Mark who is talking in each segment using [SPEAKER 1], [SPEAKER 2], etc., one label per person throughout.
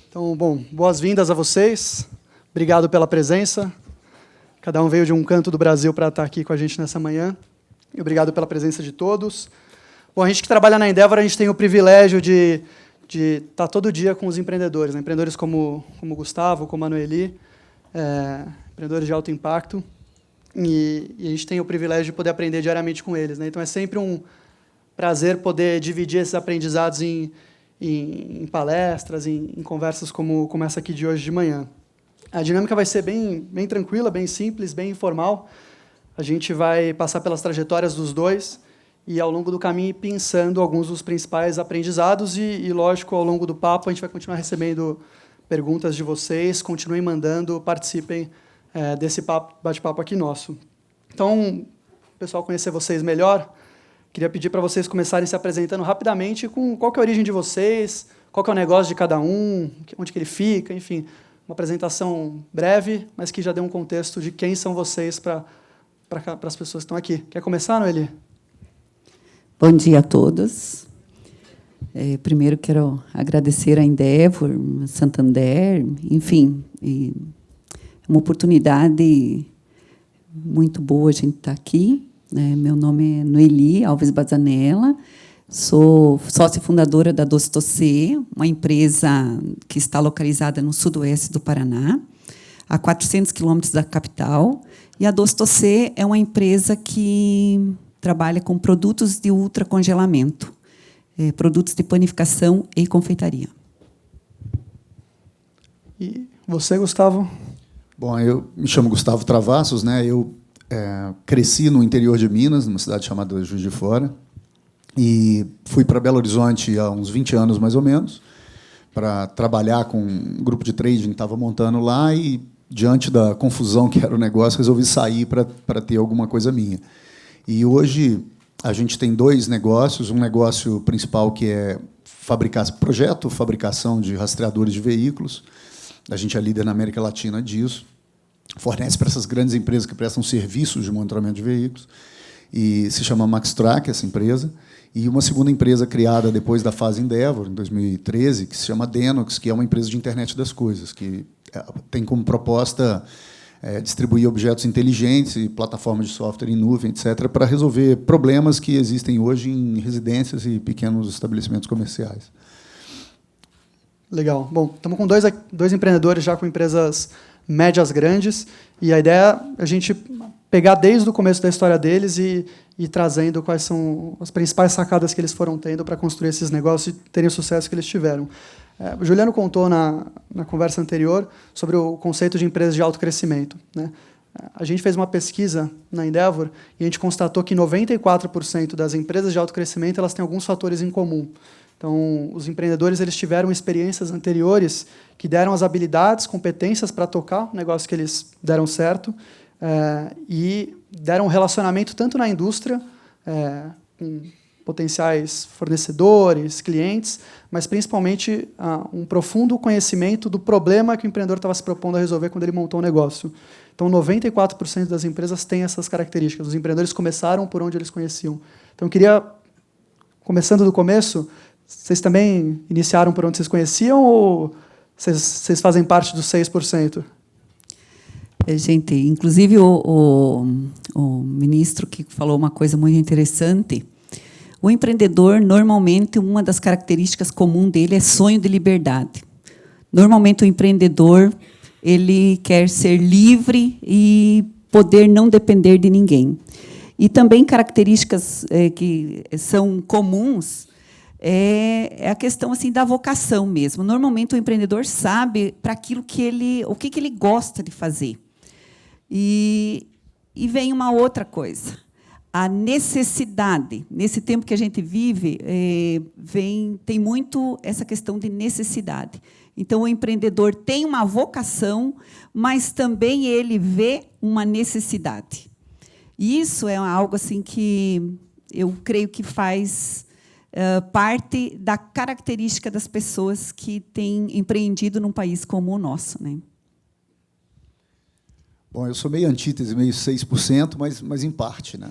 [SPEAKER 1] Então, bom, boas-vindas a vocês. Obrigado pela presença. Cada um veio de um canto do Brasil para estar aqui com a gente nessa manhã. E obrigado pela presença de todos. Bom, a gente que trabalha na Endeavor, a gente tem o privilégio de estar todo dia com os empreendedores, né? Empreendedores como o Gustavo, como a Noeli, empreendedores de alto impacto. E a gente tem o privilégio de poder aprender diariamente com eles, né? Então, é sempre um prazer poder dividir esses aprendizados em palestras, em conversas como essa aqui de hoje de manhã. A dinâmica vai ser bem tranquila, bem simples, bem informal. A gente vai passar pelas trajetórias dos dois e, ao longo do caminho, ir pensando alguns dos principais aprendizados e, lógico, ao longo do papo, a gente vai continuar recebendo perguntas de vocês, continuem mandando, participem desse bate-papo aqui nosso. Então, o pessoal conhecer vocês melhor, queria pedir para vocês começarem se apresentando rapidamente com qual que é a origem de vocês, qual que é o negócio de cada um, onde que ele fica, enfim, uma apresentação breve, mas que já dê um contexto de quem são vocês para as pessoas que estão aqui. Quer começar, Noeli?
[SPEAKER 2] Bom dia a todos. Primeiro, quero agradecer a Endeavor, a Santander, enfim, é uma oportunidade muito boa a gente estar aqui. Meu nome é Noeli Alves Bazanella, sou sócia fundadora da Dostocê, uma empresa que está localizada no sudoeste do Paraná, a 400 quilômetros da capital. E a Dostocê é uma empresa que trabalha com produtos de ultracongelamento, produtos de panificação e confeitaria.
[SPEAKER 1] E você, Gustavo?
[SPEAKER 3] Bom, eu me chamo Gustavo Travassos, né? Eu cresci no interior de Minas, numa cidade chamada Juiz de Fora, e fui para Belo Horizonte há uns 20 anos, mais ou menos, para trabalhar com um grupo de trading que estava montando lá e, diante da confusão que era o negócio, resolvi sair para ter alguma coisa minha. E hoje a gente tem dois negócios, um negócio principal que é fabricação de rastreadores de veículos. A gente é líder na América Latina disso, fornece para essas grandes empresas que prestam serviços de monitoramento de veículos, e se chama Maxtrack, essa empresa. E uma segunda empresa criada depois da fase Endeavor, em 2013, que se chama Denox, que é uma empresa de internet das coisas, que tem como proposta distribuir objetos inteligentes e plataformas de software em nuvem, etc., para resolver problemas que existem hoje em residências e pequenos estabelecimentos comerciais.
[SPEAKER 1] Legal. Bom, estamos com dois empreendedores já com empresas médias grandes, e a ideia é a gente pegar desde o começo da história deles e ir trazendo quais são as principais sacadas que eles foram tendo para construir esses negócios e terem o sucesso que eles tiveram. O Juliano contou na conversa anterior sobre o conceito de empresas de alto crescimento, né? A gente fez uma pesquisa na Endeavor e a gente constatou que 94% das empresas de alto crescimento elas têm alguns fatores em comum. Então, os empreendedores eles tiveram experiências anteriores que deram as habilidades, competências para tocar o negócio que eles deram certo, e deram um relacionamento tanto na indústria, com potenciais fornecedores, clientes, mas principalmente um profundo conhecimento do problema que o empreendedor estava se propondo a resolver quando ele montou o negócio. Então, 94% das empresas têm essas características. Os empreendedores começaram por onde eles conheciam. Então, eu queria, começando do começo, vocês também iniciaram por onde vocês conheciam ou vocês fazem parte dos 6%?
[SPEAKER 2] Gente, inclusive o ministro que falou uma coisa muito interessante. O empreendedor, normalmente, uma das características comuns dele é sonho de liberdade. Normalmente, o empreendedor ele quer ser livre e poder não depender de ninguém. E também características que são comuns é a questão assim da vocação mesmo. Normalmente, o empreendedor sabe para aquilo que o que ele gosta de fazer. E vem uma outra coisa. A necessidade. Nesse tempo que a gente vive, tem muito essa questão de necessidade. Então, o empreendedor tem uma vocação, mas também ele vê uma necessidade. E isso é algo assim que eu creio que faz parte da característica das pessoas que têm empreendido num país como o nosso, né?
[SPEAKER 3] Bom, eu sou meio antítese, meio 6%, mas em parte, né?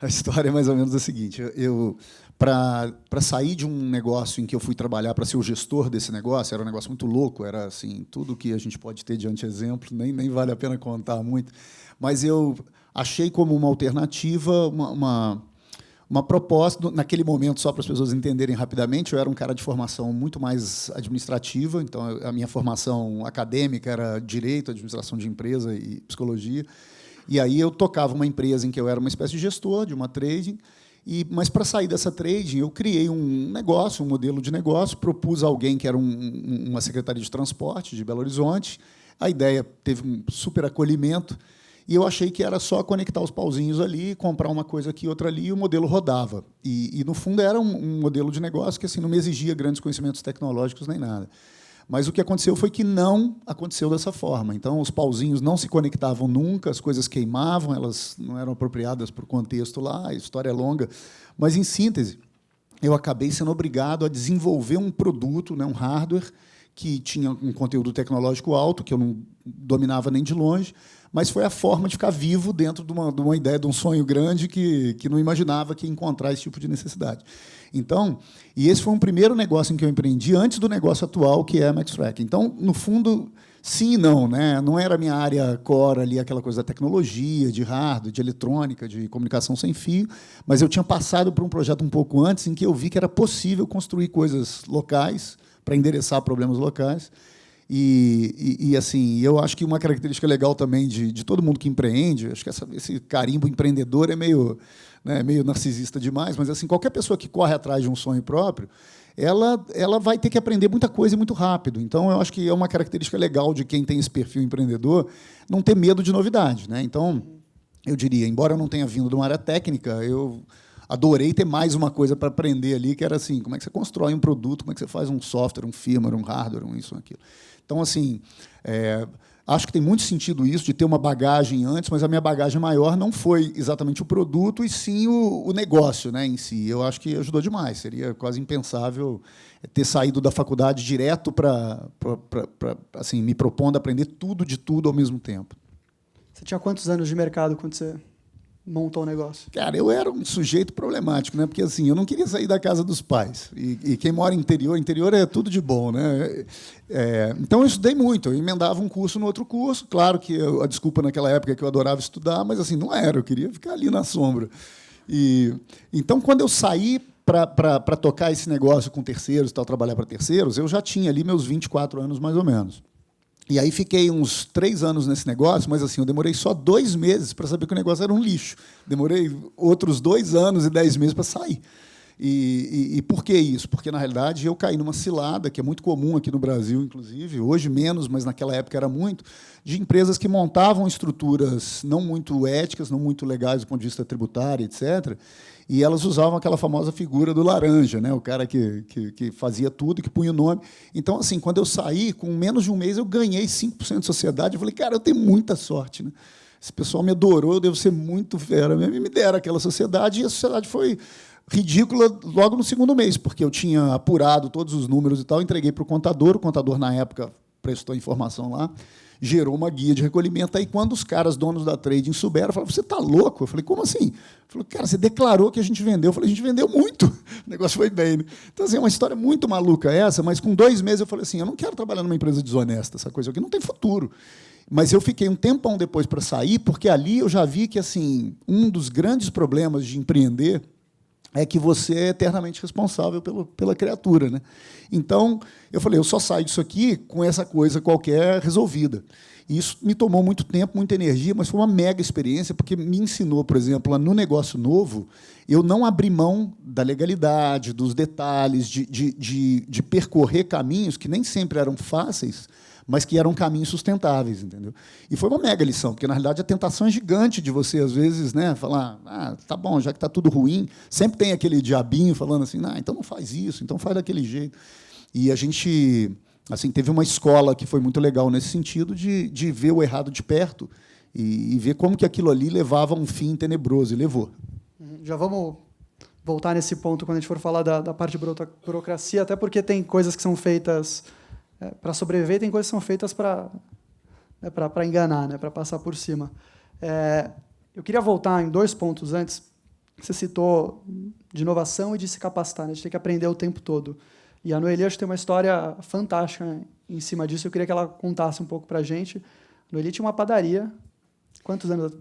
[SPEAKER 3] A história é mais ou menos a seguinte. Para sair de um negócio em que eu fui trabalhar para ser o gestor desse negócio, era um negócio muito louco, era assim, tudo que a gente pode ter de anti-exemplo, nem vale a pena contar muito, mas eu achei como uma alternativa uma proposta, naquele momento, só para as pessoas entenderem rapidamente, eu era um cara de formação muito mais administrativa, então a minha formação acadêmica era Direito, Administração de Empresa e Psicologia, e aí eu tocava uma empresa em que eu era uma espécie de gestor, de uma trading, mas para sair dessa trading, eu criei um negócio, um modelo de negócio, propus a alguém que era uma secretaria de transporte de Belo Horizonte. A ideia teve um super acolhimento e eu achei que era só conectar os pauzinhos ali, comprar uma coisa aqui, outra ali, e o modelo rodava. E no fundo, era um modelo de negócio que assim, não me exigia grandes conhecimentos tecnológicos nem nada. Mas o que aconteceu foi que não aconteceu dessa forma. Então, os pauzinhos não se conectavam nunca, as coisas queimavam, elas não eram apropriadas para o contexto lá, a história é longa. Mas, em síntese, eu acabei sendo obrigado a desenvolver um produto, né, um hardware, que tinha um conteúdo tecnológico alto, que eu não dominava nem de longe, mas foi a forma de ficar vivo dentro de uma ideia, de um sonho grande que não imaginava que ia encontrar esse tipo de necessidade. Então, e esse foi um primeiro negócio em que eu empreendi antes do negócio atual, que é a Maxtrack. Então, no fundo, sim e não, né? Não era a minha área core ali, aquela coisa da tecnologia, de hardware, de eletrônica, de comunicação sem fio, mas eu tinha passado por um projeto um pouco antes em que eu vi que era possível construir coisas locais para endereçar problemas locais. Assim, eu acho que uma característica legal também de todo mundo que empreende, acho que esse carimbo empreendedor é meio narcisista demais, mas assim, qualquer pessoa que corre atrás de um sonho próprio, ela vai ter que aprender muita coisa e muito rápido. Então, eu acho que é uma característica legal de quem tem esse perfil empreendedor, não ter medo de novidade, né? Então, eu diria, embora eu não tenha vindo de uma área técnica, eu adorei ter mais uma coisa para aprender ali, que era assim, como é que você constrói um produto, como é que você faz um software, um firmware, um hardware, isso, aquilo. Então, assim, acho que tem muito sentido isso, de ter uma bagagem antes, mas a minha bagagem maior não foi exatamente o produto, e sim o negócio, né, em si. Eu acho que ajudou demais. Seria quase impensável ter saído da faculdade direto para assim, me propondo a aprender tudo de tudo ao mesmo tempo.
[SPEAKER 1] Você tinha quantos anos de mercado quando você montou o negócio?
[SPEAKER 3] Cara, eu era um sujeito problemático, né? Porque assim, eu não queria sair da casa dos pais. E quem mora no interior é tudo de bom, né? Então eu estudei muito, eu emendava um curso no outro curso. Claro que a desculpa naquela época é que eu adorava estudar, mas assim, não era, eu queria ficar ali na sombra. Então, quando eu saí para tocar esse negócio com terceiros, trabalhar para terceiros, eu já tinha ali meus 24 anos, mais ou menos. E aí fiquei uns 3 anos nesse negócio, mas assim, eu demorei só 2 meses para saber que o negócio era um lixo. Demorei outros 2 anos e 10 meses para sair. E por que isso? Porque, na realidade, eu caí numa cilada, que é muito comum aqui no Brasil, inclusive, hoje menos, mas naquela época era muito, de empresas que montavam estruturas não muito éticas, não muito legais do ponto de vista tributário, etc., e elas usavam aquela famosa figura do laranja, né? O cara que fazia tudo, que punha o nome. Então, assim, quando eu saí, com menos de um mês, eu ganhei 5% de sociedade. Eu falei, cara, eu tenho muita sorte, né? Esse pessoal me adorou, eu devo ser muito fera mesmo. E me deram aquela sociedade, e a sociedade foi ridícula logo no segundo mês, porque eu tinha apurado todos os números e tal, entreguei para o contador, na época, prestou a informação lá, gerou uma guia de recolhimento. Aí, quando os caras, donos da trading, souberam, falaram, você está louco? Eu falei, como assim? Ele falou, cara, você declarou que a gente vendeu. Eu falei, a gente vendeu muito. O negócio foi bem. Né? Então, assim, é uma história muito maluca essa, mas com 2 meses eu falei assim, eu não quero trabalhar numa empresa desonesta, essa coisa aqui não tem futuro. Mas eu fiquei um tempão depois para sair, porque ali eu já vi que assim, um dos grandes problemas de empreender é que você é eternamente responsável pela criatura, né? Então, eu falei, eu só saio disso aqui com essa coisa qualquer resolvida. E isso me tomou muito tempo, muita energia, mas foi uma mega experiência, porque me ensinou, por exemplo, no negócio novo, eu não abri mão da legalidade, dos detalhes, de percorrer caminhos que nem sempre eram fáceis, mas que eram caminhos sustentáveis, entendeu? E foi uma mega lição, porque, na realidade, a tentação é gigante de você, às vezes, né, falar, tá bom, já que está tudo ruim, sempre tem aquele diabinho falando assim, então não faz isso, então faz daquele jeito. E a gente assim, teve uma escola que foi muito legal nesse sentido, de ver o errado de perto e ver como que aquilo ali levava a um fim tenebroso, e levou.
[SPEAKER 1] Já vamos voltar nesse ponto quando a gente for falar da parte de burocracia, até porque tem coisas que são feitas para sobreviver, tem coisas que são feitas para enganar, né, para passar por cima. Eu queria voltar em 2 pontos antes, você citou de inovação e de se capacitar, né? A gente tem que aprender o tempo todo. E a Noeli, acho que tem uma história fantástica em cima disso. Eu queria que ela contasse um pouco para a gente. A Noeli tinha uma padaria. Quantos anos?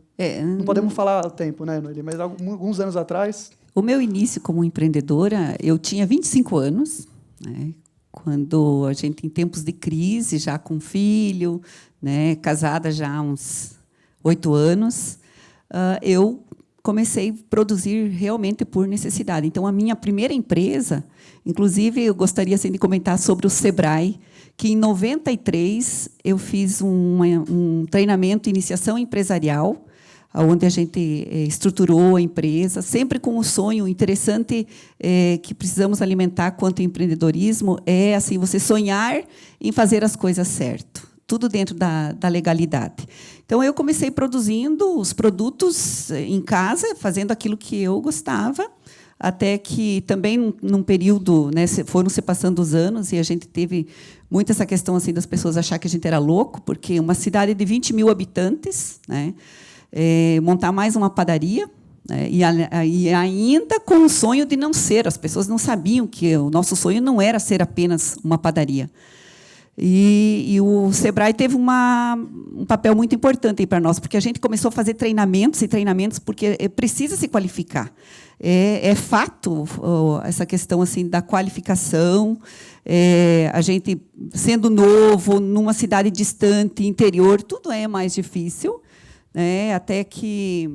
[SPEAKER 1] Não podemos falar o tempo, né, Noeli? Mas alguns anos atrás.
[SPEAKER 2] O meu início como empreendedora, eu tinha 25 anos, né, quando a gente, em tempos de crise, já com filho, né, casada já há uns 8 anos, eu comecei a produzir realmente por necessidade. Então, a minha primeira empresa, inclusive, eu gostaria assim, de comentar sobre o Sebrae, que em 93 eu fiz um treinamento, iniciação empresarial, onde a gente estruturou a empresa, sempre com um sonho interessante que precisamos alimentar quanto ao empreendedorismo, é assim, você sonhar em fazer as coisas certo, tudo dentro da legalidade. Então, eu comecei produzindo os produtos em casa, fazendo aquilo que eu gostava, até que também, num período, né, foram se passando os anos e a gente teve muito essa questão assim, das pessoas achar que a gente era louco, porque uma cidade de 20 mil habitantes, né, montar mais uma padaria, né, e ainda com o sonho de não ser. As pessoas não sabiam que o nosso sonho não era ser apenas uma padaria. E o Sebrae teve um papel muito importante para nós, porque a gente começou a fazer treinamentos e treinamentos, porque precisa se qualificar. É fato essa questão assim da qualificação. A gente, sendo novo, numa cidade distante, interior, tudo é mais difícil, né? Até que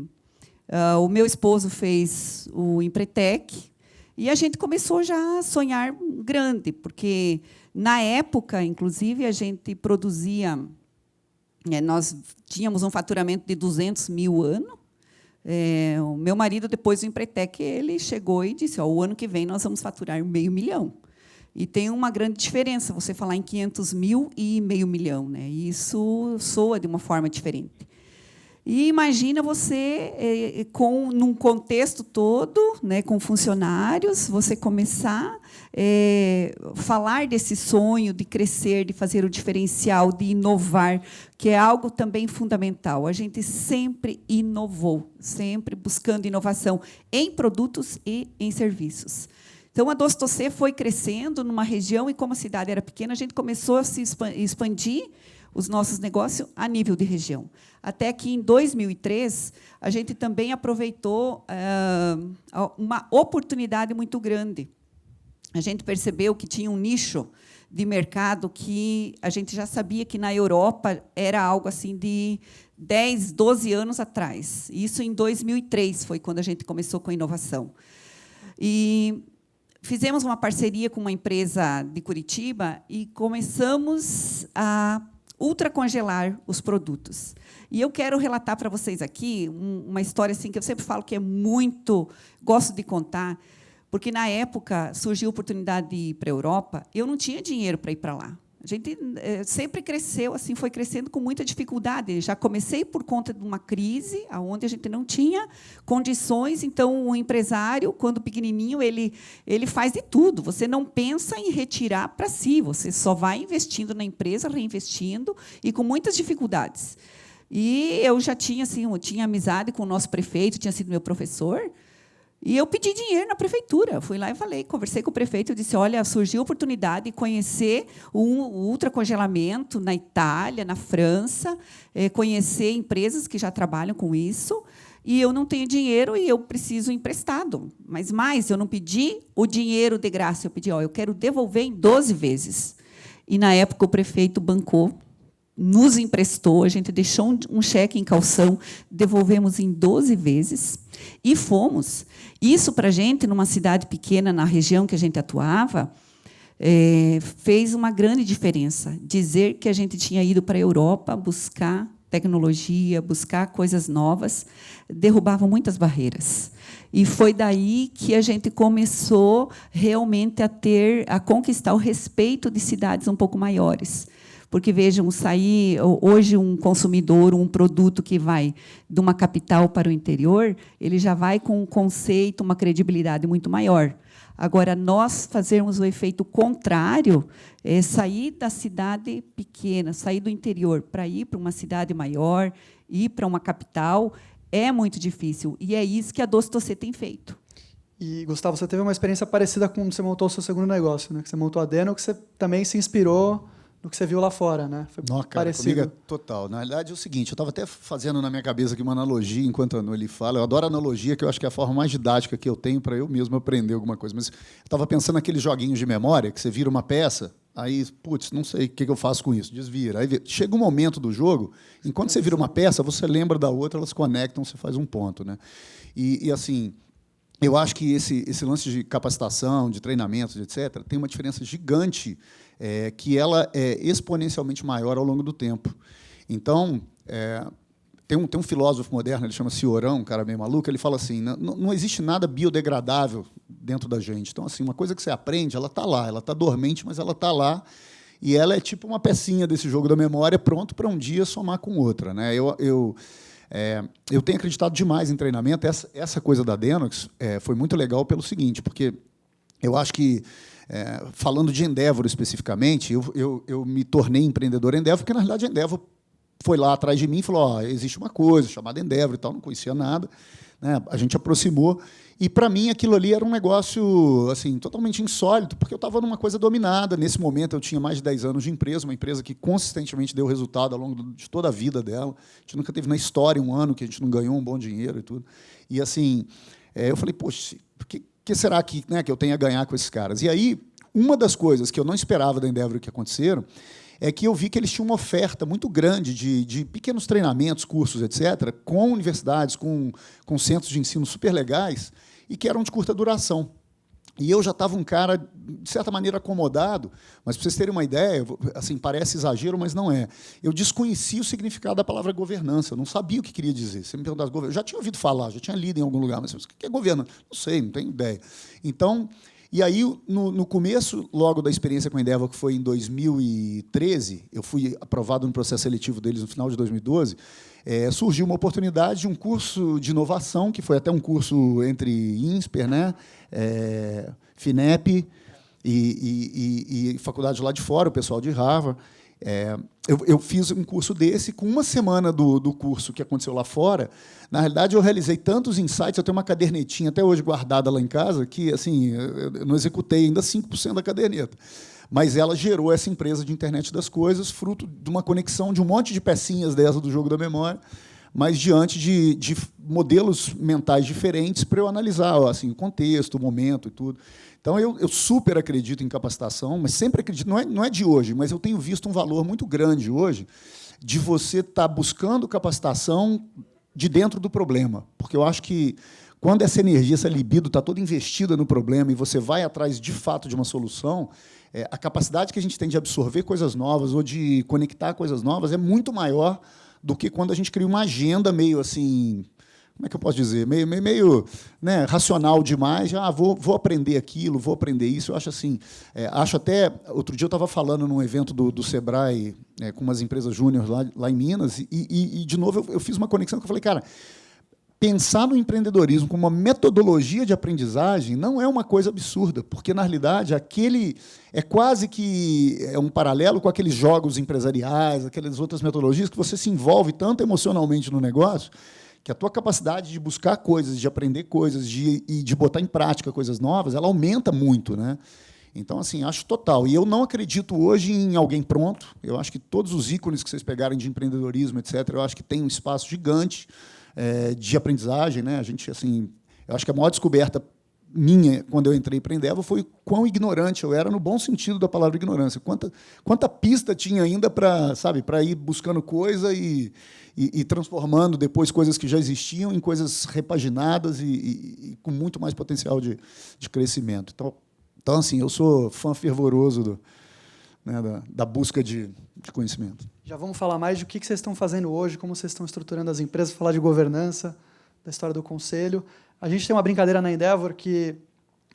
[SPEAKER 2] o meu esposo fez o Empretec, e a gente começou já a sonhar grande, porque, na época, inclusive, a gente produzia... nós tínhamos um faturamento de 200 mil ano. O meu marido, depois do Empretec, ele chegou e disse, o ano que vem nós vamos faturar 500 mil. E tem uma grande diferença, você falar em 500 mil e 500 mil. Né? Isso soa de uma forma diferente. E imagina você, num contexto todo, né, com funcionários, você começar a falar desse sonho de crescer, de fazer o diferencial, de inovar, que é algo também fundamental. A gente sempre inovou, sempre buscando inovação em produtos e em serviços. Então, a Dostocê foi crescendo numa região, e como a cidade era pequena, a gente começou a se expandir os nossos negócios a nível de região. Até que, em 2003, a gente também aproveitou uma oportunidade muito grande. A gente percebeu que tinha um nicho de mercado que a gente já sabia que, na Europa, era algo assim de 10, 12 anos atrás. Isso, em 2003, foi quando a gente começou com a inovação. E fizemos uma parceria com uma empresa de Curitiba e começamos a ultracongelar os produtos. E eu quero relatar para vocês aqui uma história assim que eu sempre falo que é muito... Gosto de contar, porque, na época, surgiu a oportunidade de ir para a Europa. Eu não tinha dinheiro para ir para lá. A gente sempre cresceu, assim, foi crescendo com muita dificuldade. Já comecei por conta de uma crise, onde a gente não tinha condições. Então, o empresário, quando pequenininho, ele faz de tudo. Você não pensa em retirar para si, você só vai investindo na empresa, reinvestindo, e com muitas dificuldades. E eu já tinha, assim, eu tinha amizade com o nosso prefeito, tinha sido meu professor. E eu pedi dinheiro na prefeitura. Fui lá e falei, conversei com o prefeito, eu disse, olha, surgiu a oportunidade de conhecer o ultracongelamento na Itália, na França, conhecer empresas que já trabalham com isso, e eu não tenho dinheiro e eu preciso emprestado. Mas mais, eu não pedi o dinheiro de graça, eu pedi, eu quero devolver em 12 vezes. E, na época, o prefeito bancou, nos emprestou, a gente deixou um cheque em calção, devolvemos em 12 vezes e fomos. Isso, para a gente, numa cidade pequena, na região que a gente atuava, fez uma grande diferença. Dizer que a gente tinha ido para a Europa buscar tecnologia, buscar coisas novas, derrubava muitas barreiras. E foi daí que a gente começou realmente a conquistar o respeito de cidades um pouco maiores. Porque, vejam, sair hoje um consumidor, um produto que vai de uma capital para o interior, ele já vai com um conceito, uma credibilidade muito maior. Agora, nós fazermos o efeito contrário, sair da cidade pequena, sair do interior para ir para uma cidade maior, ir para uma capital, É muito difícil. E é isso que a Doce Doce tem feito.
[SPEAKER 1] E, Gustavo, você teve uma experiência parecida com quando você montou o seu segundo negócio, né? Que você montou a Deno, que você também se inspirou no que você viu lá fora, né? Foi
[SPEAKER 3] Não, cara,
[SPEAKER 1] parecido.
[SPEAKER 3] comigo é total. Na realidade é o seguinte, eu estava até fazendo na minha cabeça aqui uma analogia, enquanto ele fala. Eu adoro analogia, que eu acho que é a forma mais didática que eu tenho para eu mesmo aprender alguma coisa. Mas eu estava pensando naqueles joguinhos de memória, que você vira uma peça, aí, putz, não sei o que eu faço com isso, desvira. Aí chega um momento do jogo, enquanto você vira uma peça, você lembra da outra, elas conectam, você faz um ponto, né? E assim, eu acho que esse lance de capacitação, de treinamentos, etc., tem uma diferença gigante, que ela é exponencialmente maior ao longo do tempo. Então, tem um filósofo moderno, ele chama Cioran, um cara meio maluco, ele fala assim, não existe nada biodegradável dentro da gente. Então, assim, uma coisa que você aprende, ela está lá, ela está dormente, mas ela está lá, e ela é tipo uma pecinha desse jogo da memória, pronto para um dia somar com outra, né? Eu tenho acreditado demais em treinamento. Essa coisa da Denox foi muito legal pelo seguinte, porque eu acho que, falando de Endeavor especificamente, eu me tornei empreendedor Endeavor, porque, na realidade, a Endeavor foi lá atrás de mim e falou, existe uma coisa chamada Endeavor e tal, não conhecia nada, né? A gente aproximou, e, para mim, aquilo ali era um negócio assim, totalmente insólito, porque eu estava numa coisa dominada. Nesse momento, eu tinha mais de 10 anos de empresa, uma empresa que consistentemente deu resultado ao longo de toda a vida dela. A gente nunca teve na história um ano que a gente não ganhou um bom dinheiro e tudo. E, assim, eu falei, poxa, o que será que eu tenho a ganhar com esses caras? E aí, uma das coisas que eu não esperava da Endeavor que aconteceram é que eu vi que eles tinham uma oferta muito grande de pequenos treinamentos, cursos, etc., com universidades, com centros de ensino super legais, e que eram de curta duração. E eu já estava um cara, de certa maneira, acomodado, mas, para vocês terem uma ideia, assim, parece exagero, mas não é. Eu desconhecia o significado da palavra governança, eu não sabia o que queria dizer. Você me perguntasse, eu já tinha ouvido falar, já tinha lido em algum lugar, mas o que é governança? Não sei, não tenho ideia. Então, e aí, no começo, logo da experiência com a Endeavor, que foi em 2013, eu fui aprovado no processo seletivo deles no final de 2012, surgiu uma oportunidade de um curso de inovação, que foi até um curso entre INSPER, né, FINEP e faculdade lá de fora, o pessoal de Harvard. Eu fiz um curso desse, com uma semana do curso que aconteceu lá fora. Na realidade, eu realizei tantos insights, eu tenho uma cadernetinha até hoje guardada lá em casa, que assim, eu não executei ainda 5% da caderneta. Mas ela gerou essa empresa de internet das coisas, fruto de uma conexão de um monte de pecinhas dessa do jogo da memória, mas diante de modelos mentais diferentes para eu analisar assim, o contexto, o momento e tudo. Então, eu super acredito em capacitação, mas sempre acredito, não é de hoje, mas eu tenho visto um valor muito grande hoje de você estar buscando capacitação de dentro do problema. Porque eu acho que, quando essa energia, essa libido está toda investida no problema e você vai atrás, de fato, de uma solução, a capacidade que a gente tem de absorver coisas novas ou de conectar coisas novas é muito maior do que quando a gente cria uma agenda meio assim, como é que eu posso dizer, meio né, racional demais. Vou aprender aquilo, vou aprender isso. Eu acho assim, acho até, outro dia eu estava falando num evento do Sebrae, com umas empresas júnior lá em Minas, e de novo eu fiz uma conexão que eu falei, cara, pensar no empreendedorismo como uma metodologia de aprendizagem não é uma coisa absurda, porque, na realidade, aquele é quase que um paralelo com aqueles jogos empresariais, aquelas outras metodologias que você se envolve tanto emocionalmente no negócio, que a tua capacidade de buscar coisas, de aprender coisas, e de botar em prática coisas novas, ela aumenta muito, né? Então, assim, acho total. E eu não acredito hoje em alguém pronto. Eu acho que todos os ícones que vocês pegarem de empreendedorismo, etc., eu acho que tem um espaço gigante de aprendizagem, né? A gente, assim, eu acho que a maior descoberta minha, quando eu entrei para a Endeavor, foi quão ignorante eu era, no bom sentido da palavra ignorância. Quanta pista tinha ainda para ir buscando coisa e transformando depois coisas que já existiam em coisas repaginadas e com muito mais potencial de crescimento. Então, assim, eu sou fã fervoroso da busca de conhecimento.
[SPEAKER 1] Já vamos falar mais de o que vocês estão fazendo hoje, como vocês estão estruturando as empresas, falar de governança, da história do conselho. A gente tem uma brincadeira na Endeavor que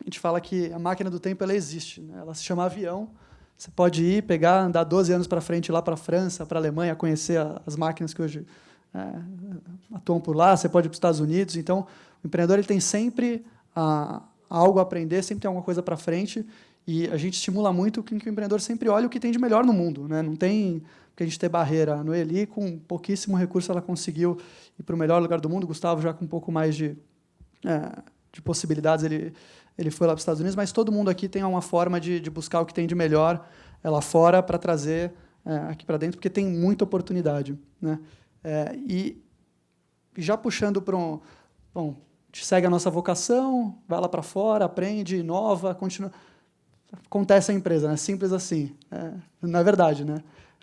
[SPEAKER 1] a gente fala que a máquina do tempo ela existe, né? Ela se chama avião. Você pode ir, pegar, andar 12 anos para frente lá para a França, para a Alemanha, conhecer as máquinas que hoje atuam por lá. Você pode ir para os Estados Unidos. Então, o empreendedor ele tem sempre algo a aprender, sempre tem alguma coisa para frente. E a gente estimula muito que o empreendedor sempre olhe o que tem de melhor no mundo, né? Não tem que a gente ter barreira. A Noeli, com pouquíssimo recurso, ela conseguiu ir para o melhor lugar do mundo. O Gustavo, já com um pouco mais de possibilidades, ele foi lá para os Estados Unidos, mas todo mundo aqui tem uma forma de buscar o que tem de melhor lá fora para trazer aqui para dentro, porque tem muita oportunidade, né? E já puxando para a gente segue a nossa vocação, vai lá para fora, aprende, inova, continua. Acontece a empresa, né? Simples assim. Não é verdade, né?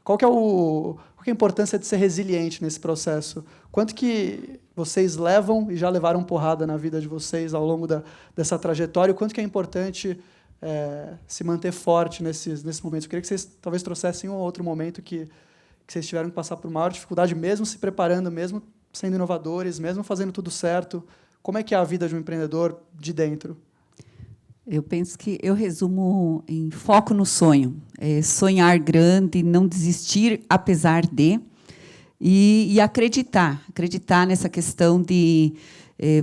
[SPEAKER 1] Qual que é a importância de ser resiliente nesse processo? Quanto que vocês levam e já levaram porrada na vida de vocês ao longo dessa trajetória? O quanto que é importante se manter forte nesses momentos? Eu queria que vocês talvez trouxessem um ou outro momento que vocês tiveram que passar por maior dificuldade, mesmo se preparando, mesmo sendo inovadores, mesmo fazendo tudo certo. Como é que é a vida de um empreendedor de dentro?
[SPEAKER 2] Eu penso que eu resumo em foco no sonho. Sonhar grande, não desistir apesar de, e acreditar nessa questão de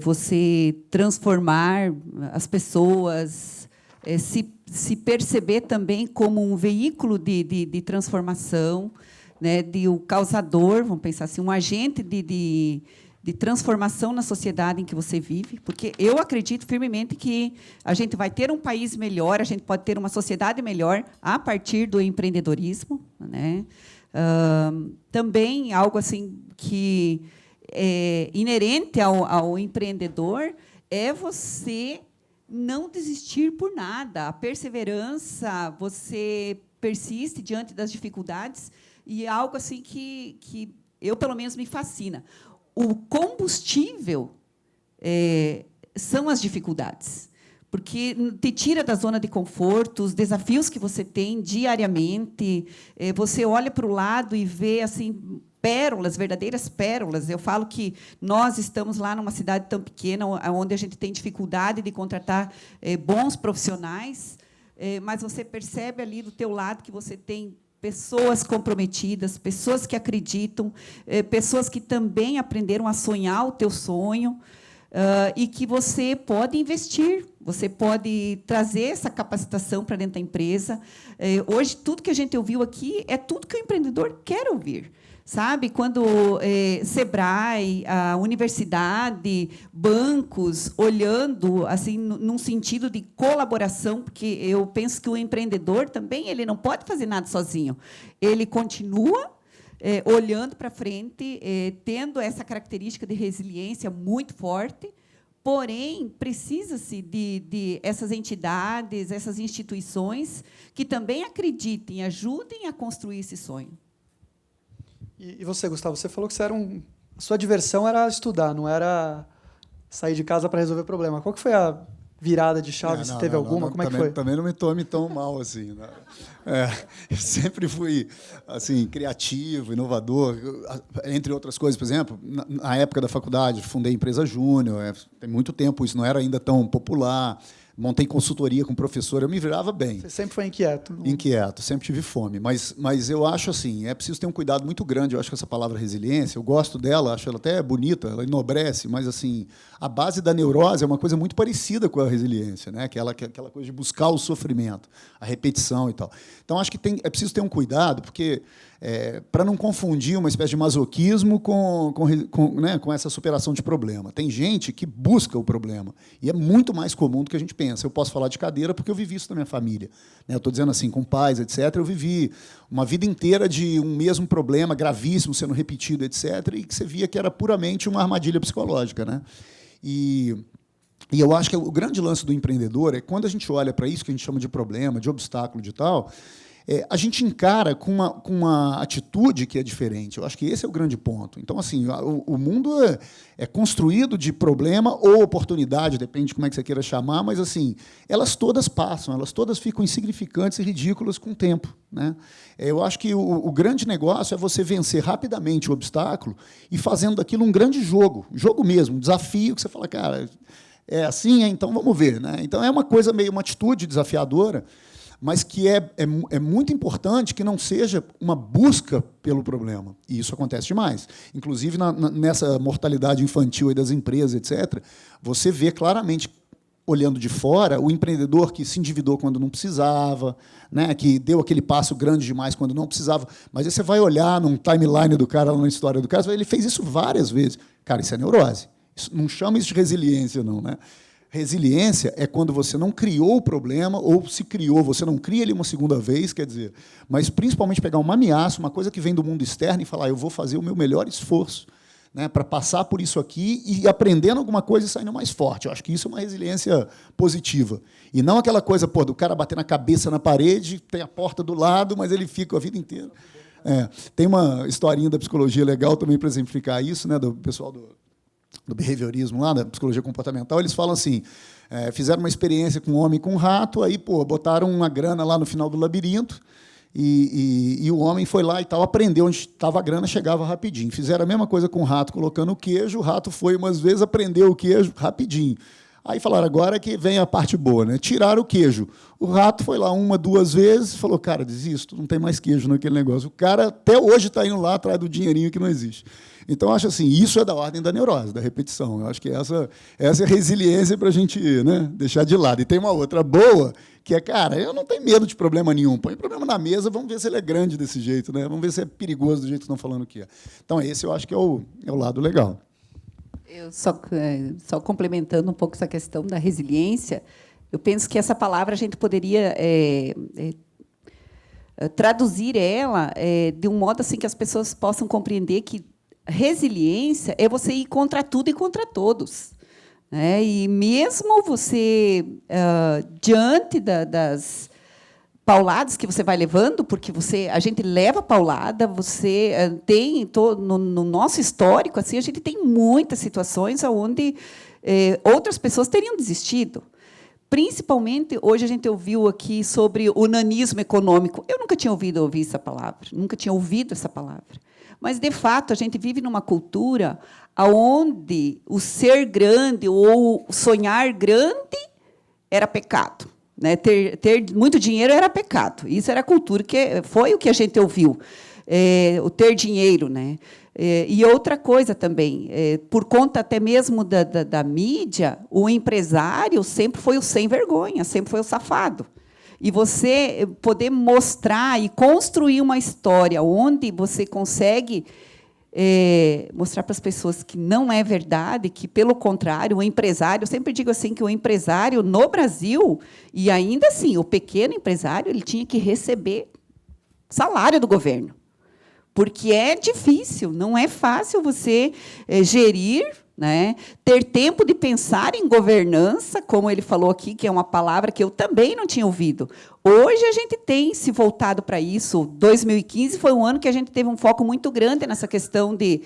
[SPEAKER 2] você transformar as pessoas, se perceber também como um veículo de transformação, né, de o causador, vamos pensar assim, um agente de transformação na sociedade em que você vive, porque eu acredito firmemente que a gente vai ter um país melhor, a gente pode ter uma sociedade melhor a partir do empreendedorismo, né? Também algo assim que é inerente ao empreendedor é você não desistir por nada, a perseverança, você persiste diante das dificuldades, e é algo assim que eu, pelo menos, me fascina. O combustível são as dificuldades, porque te tira da zona de conforto, os desafios que você tem diariamente. Você olha para o lado e vê assim pérolas, verdadeiras pérolas. Eu falo que nós estamos lá numa cidade tão pequena, onde a gente tem dificuldade de contratar bons profissionais, mas você percebe ali do teu lado que você tem pessoas comprometidas, pessoas que acreditam, pessoas que também aprenderam a sonhar o teu sonho, e que você pode investir, você pode trazer essa capacitação para dentro da empresa. Hoje, tudo que a gente ouviu aqui é tudo que o empreendedor quer ouvir. Sabe, quando Sebrae, a universidade, bancos, olhando assim num sentido de colaboração, porque eu penso que o empreendedor também ele não pode fazer nada sozinho. Ele continua olhando para frente, tendo essa característica de resiliência muito forte, porém, precisa-se de essas entidades, essas instituições que também acreditem, ajudem a construir esse sonho.
[SPEAKER 1] E você, Gustavo, você falou que a sua diversão era estudar, não era sair de casa para resolver problema. Qual que foi a virada de chave, se teve alguma? Como é que foi?
[SPEAKER 3] Também não me tome tão mal assim, né? Eu sempre fui assim, criativo, inovador, entre outras coisas. Por exemplo, na época da faculdade, fundei empresa júnior, tem muito tempo, isso não era ainda tão popular. Montei consultoria com professor, eu me virava bem.
[SPEAKER 1] Você sempre foi inquieto? Não?
[SPEAKER 3] Inquieto, sempre tive fome. Mas eu acho assim, é preciso ter um cuidado muito grande. Eu acho que essa palavra resiliência, eu gosto dela, acho ela até bonita, ela enobrece, mas assim, a base da neurose é uma coisa muito parecida com a resiliência, né? Aquela coisa de buscar o sofrimento, a repetição e tal. Então, acho que é preciso ter um cuidado, porque para não confundir uma espécie de masoquismo com essa superação de problema. Tem gente que busca o problema, e é muito mais comum do que a gente pensa. Eu posso falar de cadeira porque eu vivi isso na minha família. Eu estou dizendo assim, com pais, etc., eu vivi uma vida inteira de um mesmo problema gravíssimo sendo repetido, etc., e que você via que era puramente uma armadilha psicológica, né? E eu acho que o grande lance do empreendedor é quando a gente olha para isso que a gente chama de problema, de obstáculo, de tal, a gente encara com uma atitude que é diferente. Eu acho que esse é o grande ponto. Então, assim, o mundo é construído de problema ou oportunidade, depende de como é que você queira chamar, mas assim, elas todas passam, elas todas ficam insignificantes e ridículas com o tempo, né? Eu acho que o grande negócio é você vencer rapidamente o obstáculo e fazendo daquilo um grande jogo mesmo, um desafio que você fala, cara, é assim, então vamos ver, né? Então é uma coisa meio uma atitude desafiadora, mas que é muito importante que não seja uma busca pelo problema. E isso acontece demais. Inclusive, nessa mortalidade infantil aí das empresas, etc., você vê claramente olhando de fora, o empreendedor que se endividou quando não precisava, né, que deu aquele passo grande demais quando não precisava. Mas aí você vai olhar num timeline do cara, na história do cara, ele fez isso várias vezes. Cara, isso é neurose. Isso, não chama isso de resiliência, não, né? Resiliência é quando você não criou o problema, ou se criou, você não cria ele uma segunda vez, quer dizer, mas principalmente pegar uma ameaça, uma coisa que vem do mundo externo e falar, eu vou fazer o meu melhor esforço, né, para passar por isso aqui e aprendendo alguma coisa e saindo mais forte. Eu acho que isso é uma resiliência positiva. E não aquela coisa do cara bater na cabeça na parede, tem a porta do lado, mas ele fica a vida inteira. Tem uma historinha da psicologia legal também para exemplificar isso, né, do pessoal do behaviorismo, lá, da psicologia comportamental. Eles falam assim, fizeram uma experiência com um homem e com um rato, aí botaram uma grana lá no final do labirinto, e o homem foi lá e tal, aprendeu onde estava a grana, chegava rapidinho. Fizeram a mesma coisa com o rato, colocando o queijo, o rato foi umas vezes, aprendeu o queijo rapidinho. Aí falaram, agora que vem a parte boa, né? Tiraram o queijo. O rato foi lá uma, duas vezes, falou, cara, desisto, não tem mais queijo naquele negócio. O cara até hoje está indo lá atrás do dinheirinho que não existe. Então, eu acho assim, isso é da ordem da neurose, da repetição. Eu acho que essa é a resiliência para a gente, né, deixar de lado. E tem uma outra boa, que é, cara, eu não tenho medo de problema nenhum. Põe problema na mesa, vamos ver se ele é grande desse jeito, né? Vamos ver se é perigoso do jeito que estão falando que é. Então, esse eu acho que é o lado legal.
[SPEAKER 2] Eu só complementando um pouco essa questão da resiliência, eu penso que essa palavra a gente poderia traduzir ela de um modo assim que as pessoas possam compreender que resiliência é você ir contra tudo e contra todos, né? E mesmo você, diante das pauladas que você vai levando, porque a gente leva paulada, você tem no nosso histórico assim, a gente tem muitas situações onde outras pessoas teriam desistido. Principalmente, hoje a gente ouviu aqui sobre o nanismo econômico. Eu nunca tinha ouvido essa palavra, nunca tinha ouvido essa palavra. Mas, de fato, a gente vive numa cultura onde o ser grande ou sonhar grande era pecado, né? Ter muito dinheiro era pecado. Isso era a cultura, que foi o que a gente ouviu, o ter dinheiro, né? E outra coisa também, por conta até mesmo da mídia, o empresário sempre foi o sem vergonha, sempre foi o safado. E você poder mostrar e construir uma história onde você consegue mostrar para as pessoas que não é verdade, que, pelo contrário, o empresário, eu sempre digo assim, que o empresário no Brasil, e ainda assim, o pequeno empresário, ele tinha que receber salário do governo. Porque é difícil, não é fácil você gerir, né, ter tempo de pensar em governança, como ele falou aqui, que é uma palavra que eu também não tinha ouvido. Hoje a gente tem se voltado para isso. 2015 foi um ano que a gente teve um foco muito grande nessa questão de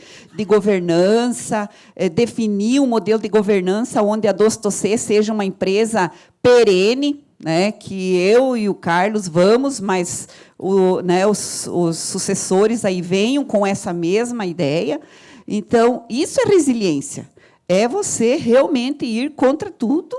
[SPEAKER 2] governança, definir um modelo de governança onde a Dostocê seja uma empresa perene, né, que eu e o Carlos vamos, mas os sucessores aí venham com essa mesma ideia. Então, isso é resiliência. É você realmente ir contra tudo,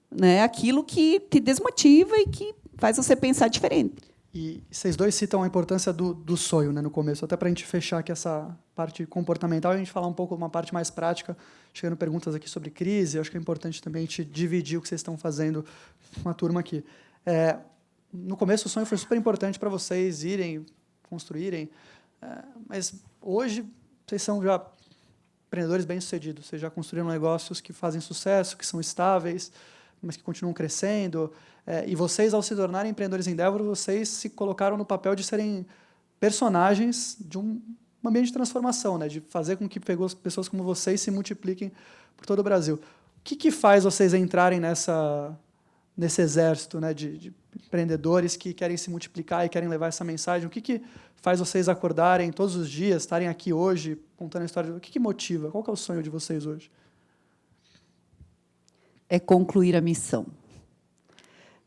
[SPEAKER 2] né, aquilo que te desmotiva e que faz você pensar diferente.
[SPEAKER 1] E vocês dois citam a importância do sonho, né, no começo, até para a gente fechar aqui essa parte comportamental e a gente falar um pouco uma parte mais prática, chegando perguntas aqui sobre crise. Eu acho que é importante também a gente dividir o que vocês estão fazendo com a turma aqui. No começo, o sonho foi super importante para vocês irem, construírem, mas hoje vocês são já empreendedores bem-sucedidos, vocês já construíram negócios que fazem sucesso, que são estáveis, mas que continuam crescendo. E vocês, ao se tornarem empreendedores em Endeavor, vocês se colocaram no papel de serem personagens de um ambiente de transformação, né? De fazer com que pessoas como vocês se multipliquem por todo o Brasil. O que faz vocês entrarem nesse exército, né, de empreendedores que querem se multiplicar e querem levar essa mensagem? O que faz vocês acordarem todos os dias, estarem aqui hoje, contando a história? O que motiva? Qual que é o sonho de vocês hoje?
[SPEAKER 2] É concluir a missão.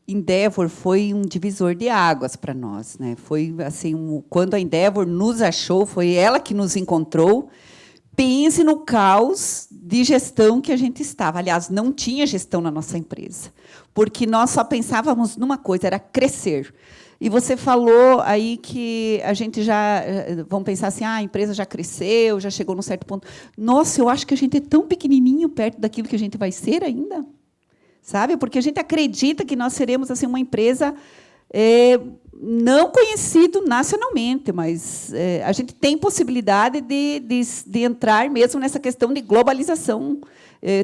[SPEAKER 2] Endeavor foi um divisor de águas para nós, né? Foi assim, quando a Endeavor nos achou, foi ela que nos encontrou. Pense no caos de gestão que a gente estava. Aliás, não tinha gestão na nossa empresa, porque nós só pensávamos numa coisa, era crescer. E você falou aí que a gente já... Vamos pensar assim, a empresa já cresceu, já chegou num certo ponto. Nossa, eu acho que a gente é tão pequenininho perto daquilo que a gente vai ser ainda. sabe? Porque a gente acredita que nós seremos assim uma empresa não conhecido nacionalmente, mas a gente tem possibilidade de entrar mesmo nessa questão de globalização.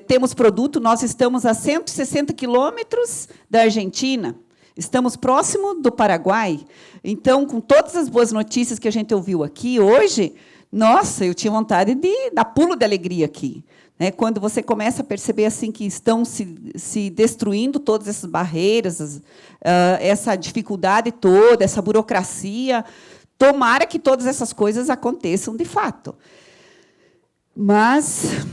[SPEAKER 2] Temos produto, nós estamos a 160 quilômetros da Argentina, estamos próximo do Paraguai. Então, com todas as boas notícias que a gente ouviu aqui hoje, nossa, eu tinha vontade de dar pulo de alegria aqui. Quando você começa a perceber assim que estão se destruindo todas essas barreiras, essa dificuldade toda, essa burocracia, tomara que todas essas coisas aconteçam de fato. Mas,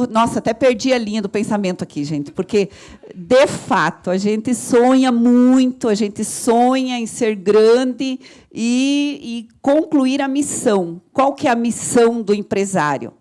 [SPEAKER 2] nossa, até perdi a linha do pensamento aqui, gente, porque, de fato, a gente sonha muito, a gente sonha em ser grande e concluir a missão. Qual que é a missão do empresário?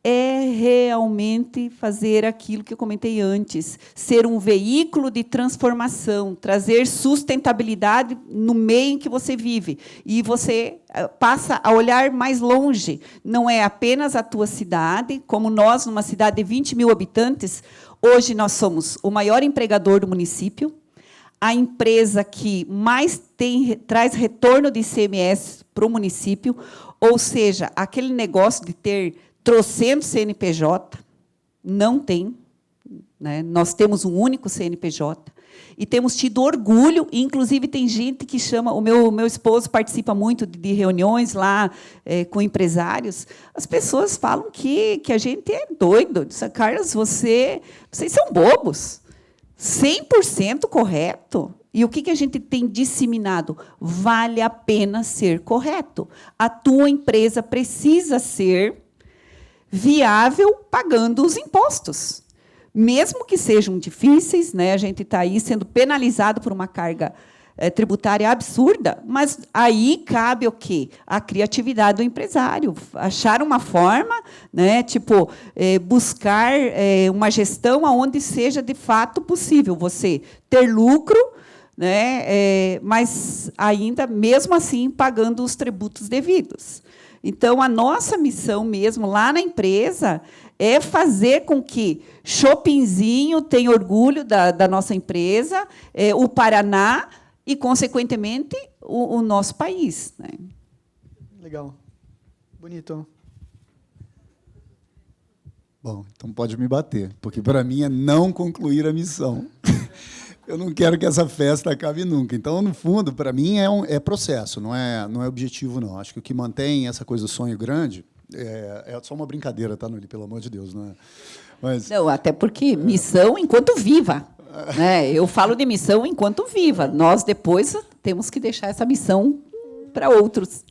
[SPEAKER 2] É realmente fazer aquilo que eu comentei antes, ser um veículo de transformação, trazer sustentabilidade no meio em que você vive. E você passa a olhar mais longe. Não é apenas a tua cidade, como nós, numa cidade de 20 mil habitantes, hoje nós somos o maior empregador do município, a empresa que mais traz retorno de ICMS para o município, ou seja, aquele negócio de ter trocentos CNPJ, não tem. Nós temos um único CNPJ. E temos tido orgulho, e, inclusive, tem gente que chama... O meu esposo participa muito de reuniões lá com empresários. As pessoas falam que a gente é doido. Dizem, Carlos, vocês são bobos. 100% correto. E o que a gente tem disseminado? Vale a pena ser correto. A tua empresa precisa ser viável pagando os impostos. Mesmo que sejam difíceis, a gente está aí sendo penalizado por uma carga tributária absurda, mas aí cabe o quê? A criatividade do empresário, achar uma forma, buscar uma gestão onde seja de fato possível você ter lucro, mas ainda, mesmo assim, pagando os tributos devidos. Então, a nossa missão mesmo, lá na empresa, é fazer com que Chopinzinho tenha orgulho da nossa empresa, o Paraná e, consequentemente, o nosso país.
[SPEAKER 1] Legal. Bonito.
[SPEAKER 3] Bom, então pode me bater, porque, para mim, é não concluir a missão. Eu não quero que essa festa acabe nunca. Então, no fundo, para mim, é processo, não é objetivo, não. Acho que o que mantém essa coisa do sonho grande é só uma brincadeira, tá, Nuli? Pelo amor de Deus, não é? Mas,
[SPEAKER 2] não, até porque missão enquanto viva. Eu falo de missão enquanto viva. Nós, depois, temos que deixar essa missão para outros.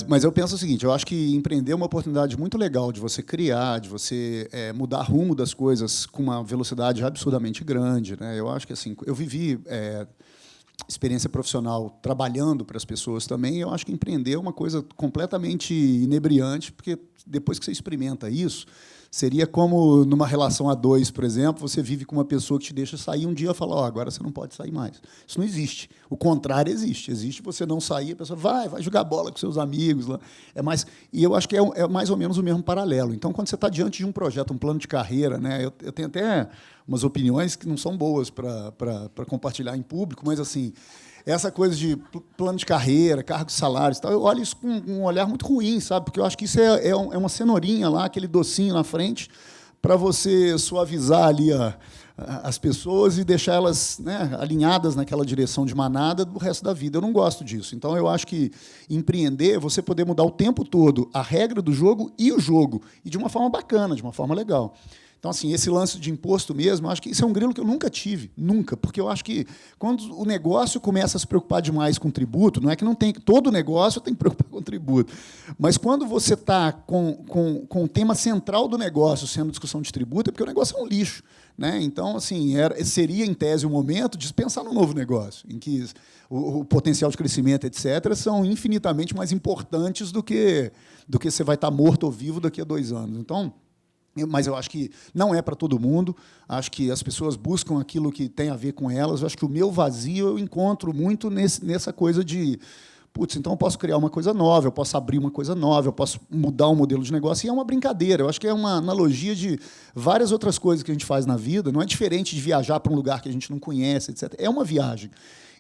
[SPEAKER 3] Mas eu penso o seguinte, eu acho que empreender é uma oportunidade muito legal de você criar, de você mudar rumo das coisas com uma velocidade absurdamente grande. Eu acho que assim, eu vivi experiência profissional trabalhando para as pessoas também, e eu acho que empreender é uma coisa completamente inebriante, porque depois que você experimenta isso, seria como numa relação a dois, por exemplo, você vive com uma pessoa que te deixa sair um dia e fala, agora você não pode sair mais. Isso não existe. O contrário existe. Existe você não sair, a pessoa vai jogar bola com seus amigos. Lá. E eu acho que é mais ou menos o mesmo paralelo. Então, quando você está diante de um projeto, um plano de carreira, eu tenho até umas opiniões que não são boas para compartilhar em público, mas assim, essa coisa de plano de carreira, cargos de salários, tal, eu olho isso com um olhar muito ruim, sabe? Porque eu acho que isso é uma cenourinha lá, aquele docinho na frente, para você suavizar ali as pessoas e deixar elas alinhadas naquela direção de manada do resto da vida. Eu não gosto disso. Então, eu acho que empreender é você poder mudar o tempo todo a regra do jogo, e de uma forma bacana, de uma forma legal. Então, assim, esse lance de imposto mesmo, eu acho que isso é um grilo que eu nunca tive, nunca, porque eu acho que quando o negócio começa a se preocupar demais com tributo, não é que não tem, todo negócio tem que preocupar com tributo, mas quando você está com o tema central do negócio sendo discussão de tributo, é porque o negócio é um lixo. Então, assim, seria, em tese, o momento de pensar num novo negócio, em que o potencial de crescimento, etc., são infinitamente mais importantes do que você vai estar morto ou vivo daqui a 2 anos. Então, mas eu acho que não é para todo mundo, acho que as pessoas buscam aquilo que tem a ver com elas, eu acho que o meu vazio eu encontro muito nessa coisa de putz, então eu posso criar uma coisa nova, eu posso abrir uma coisa nova, eu posso mudar um modelo de negócio, e é uma brincadeira. Eu acho que é uma analogia de várias outras coisas que a gente faz na vida. Não é diferente de viajar para um lugar que a gente não conhece, etc. É uma viagem.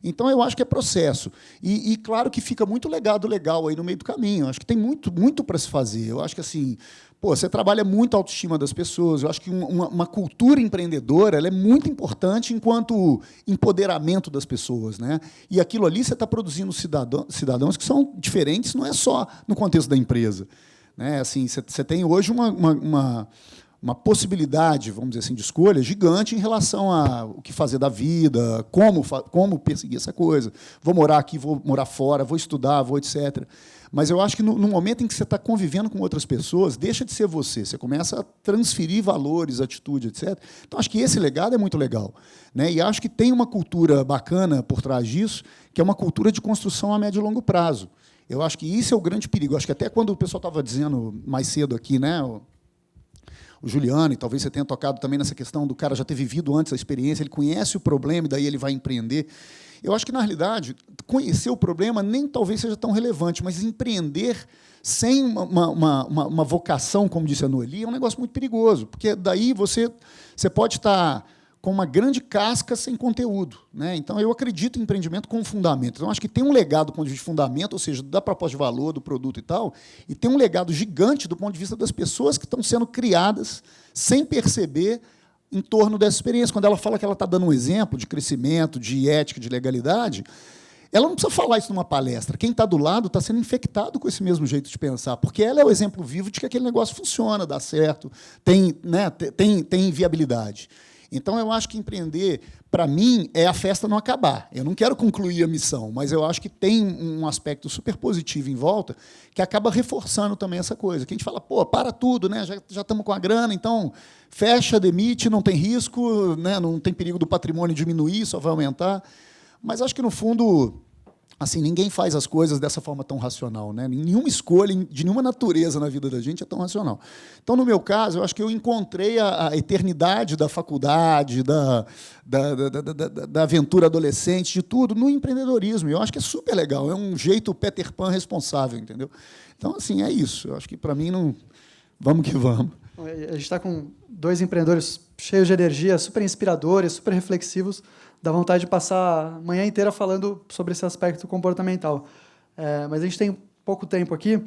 [SPEAKER 3] Então, eu acho que é processo. E claro que fica muito legado legal aí no meio do caminho. Eu acho que tem muito para se fazer. Eu acho que, assim, você trabalha muito a autoestima das pessoas. Eu acho que uma cultura empreendedora ela é muito importante enquanto empoderamento das pessoas, né? E aquilo ali você está produzindo cidadãos que são diferentes, não é só no contexto da empresa, né? Assim, você tem hoje uma possibilidade, vamos dizer assim, de escolha gigante em relação a o que fazer da vida, como perseguir essa coisa. Vou morar aqui, vou morar fora, vou estudar, vou etc. Mas eu acho que no momento em que você está convivendo com outras pessoas, deixa de ser você começa a transferir valores, atitude, etc. Então, acho que esse legado é muito legal, né? E acho que tem uma cultura bacana por trás disso, que é uma cultura de construção a médio e longo prazo. Eu acho que isso é o grande perigo. Eu acho que até quando o pessoal estava dizendo mais cedo aqui, né, o Juliano, e talvez você tenha tocado também nessa questão do cara já ter vivido antes a experiência, ele conhece o problema e daí ele vai empreender. Eu acho que, na realidade, conhecer o problema nem talvez seja tão relevante, mas empreender sem uma vocação, como disse a Noeli, é um negócio muito perigoso, porque daí você pode estar com uma grande casca sem conteúdo, né? Então, eu acredito em empreendimento com fundamento. Então, acho que tem um legado do ponto de vista de fundamento, ou seja, da proposta de valor, do produto e tal, e tem um legado gigante do ponto de vista das pessoas que estão sendo criadas sem perceber em torno dessa experiência. Quando ela fala que ela está dando um exemplo de crescimento, de ética, de legalidade, ela não precisa falar isso numa palestra. Quem está do lado está sendo infectado com esse mesmo jeito de pensar, porque ela é o exemplo vivo de que aquele negócio funciona, dá certo, tem viabilidade. Então, eu acho que empreender, para mim, é a festa não acabar. Eu não quero concluir a missão, mas eu acho que tem um aspecto super positivo em volta que acaba reforçando também essa coisa. Que a gente fala, pô, para tudo, né? Já estamos com a grana, então fecha, demite, não tem risco, né? Não tem perigo do patrimônio diminuir, só vai aumentar. Mas acho que, no fundo, assim, ninguém faz as coisas dessa forma tão racional, né? Nenhuma escolha de nenhuma natureza na vida da gente é tão racional. Então, no meu caso, eu acho que eu encontrei a eternidade da faculdade, da aventura adolescente, de tudo, no empreendedorismo. Eu acho que é super legal, é um jeito Peter Pan responsável, entendeu? Então, assim, é isso. Eu acho que, para mim, não... vamos que vamos.
[SPEAKER 1] A gente está com dois empreendedores cheios de energia, super inspiradores, super reflexivos. Dá vontade de passar a manhã inteira falando sobre esse aspecto comportamental. Mas a gente tem pouco tempo aqui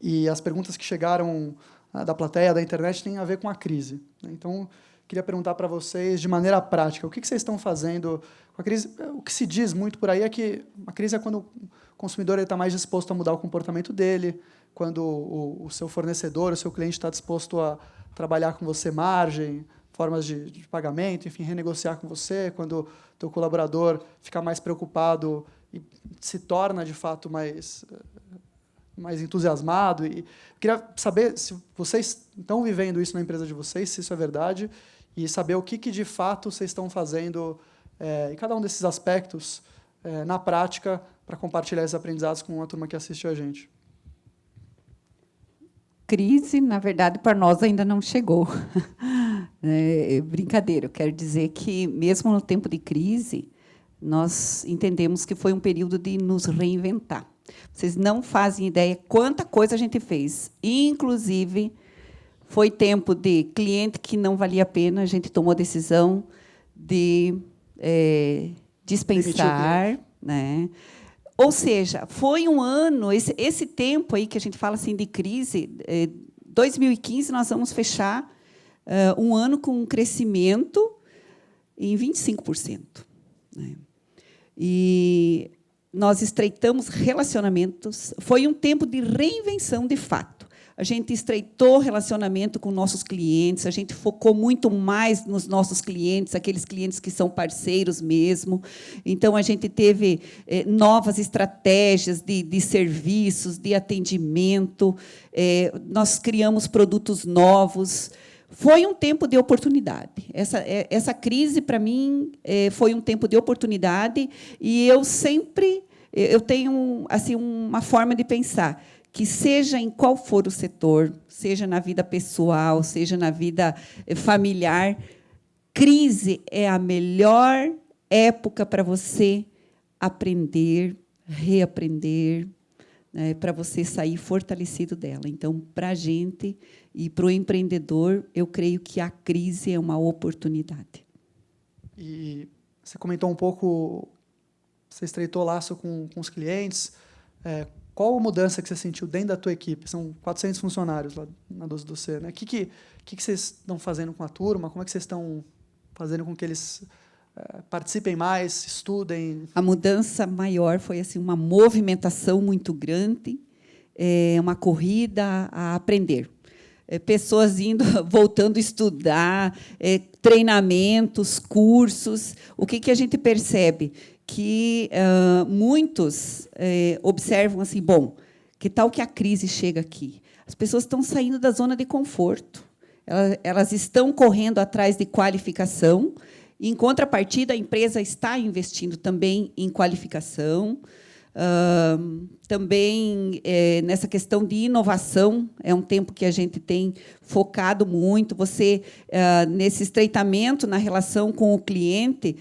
[SPEAKER 1] e as perguntas que chegaram da plateia, da internet, têm a ver com a crise, né? Então, queria perguntar para vocês, de maneira prática, o que vocês estão fazendo com a crise? O que se diz muito por aí é que a crise é quando o consumidor está mais disposto a mudar o comportamento dele, quando o seu fornecedor, o seu cliente está disposto a trabalhar com você margem, formas de pagamento, enfim, renegociar com você, quando o teu colaborador fica mais preocupado e se torna, de fato, mais entusiasmado. E queria saber se vocês estão vivendo isso na empresa de vocês, se isso é verdade, e saber o que de fato vocês estão fazendo em cada um desses aspectos, na prática, para compartilhar esses aprendizados com a turma que assistiu a gente.
[SPEAKER 2] Crise, na verdade, para nós ainda não chegou. Brincadeira, eu quero dizer que, mesmo no tempo de crise, nós entendemos que foi um período de nos reinventar. Vocês não fazem ideia quanta coisa a gente fez. Inclusive, foi tempo de cliente que não valia a pena, a gente tomou a decisão de dispensar, né? Ou seja, foi um ano, esse tempo aí que a gente fala assim de crise, 2015 nós vamos fechar um ano com um crescimento em 25%. Né? E nós estreitamos relacionamentos, foi um tempo de reinvenção de fato. A gente estreitou relacionamento com nossos clientes, a gente focou muito mais nos nossos clientes, aqueles clientes que são parceiros mesmo. Então, a gente teve novas estratégias de serviços, de atendimento, nós criamos produtos novos. Foi um tempo de oportunidade. Essa crise, para mim, foi um tempo de oportunidade, e eu tenho assim, uma forma de pensar que, seja em qual for o setor, seja na vida pessoal, seja na vida familiar, crise é a melhor época para você aprender, reaprender, né, para você sair fortalecido dela. Então, para a gente e para o empreendedor, eu creio que a crise é uma oportunidade.
[SPEAKER 1] E você comentou um pouco, você estreitou laço com os clientes. Qual a mudança que você sentiu dentro da tua equipe? São 400 funcionários lá na 12doC, né? O que vocês estão fazendo com a turma? Como é que vocês estão fazendo com que eles participem mais, estudem?
[SPEAKER 2] A mudança maior foi assim uma movimentação muito grande, uma corrida a aprender. Pessoas indo, voltando a estudar, treinamentos, cursos. O que a gente percebe? Que muitos observam assim, bom, que tal que a crise chega aqui? As pessoas estão saindo da zona de conforto. Elas estão correndo atrás de qualificação. Em contrapartida, a empresa está investindo também em qualificação, também nessa questão de inovação. É um tempo que a gente tem focado muito. Você, nesse estreitamento na relação com o cliente,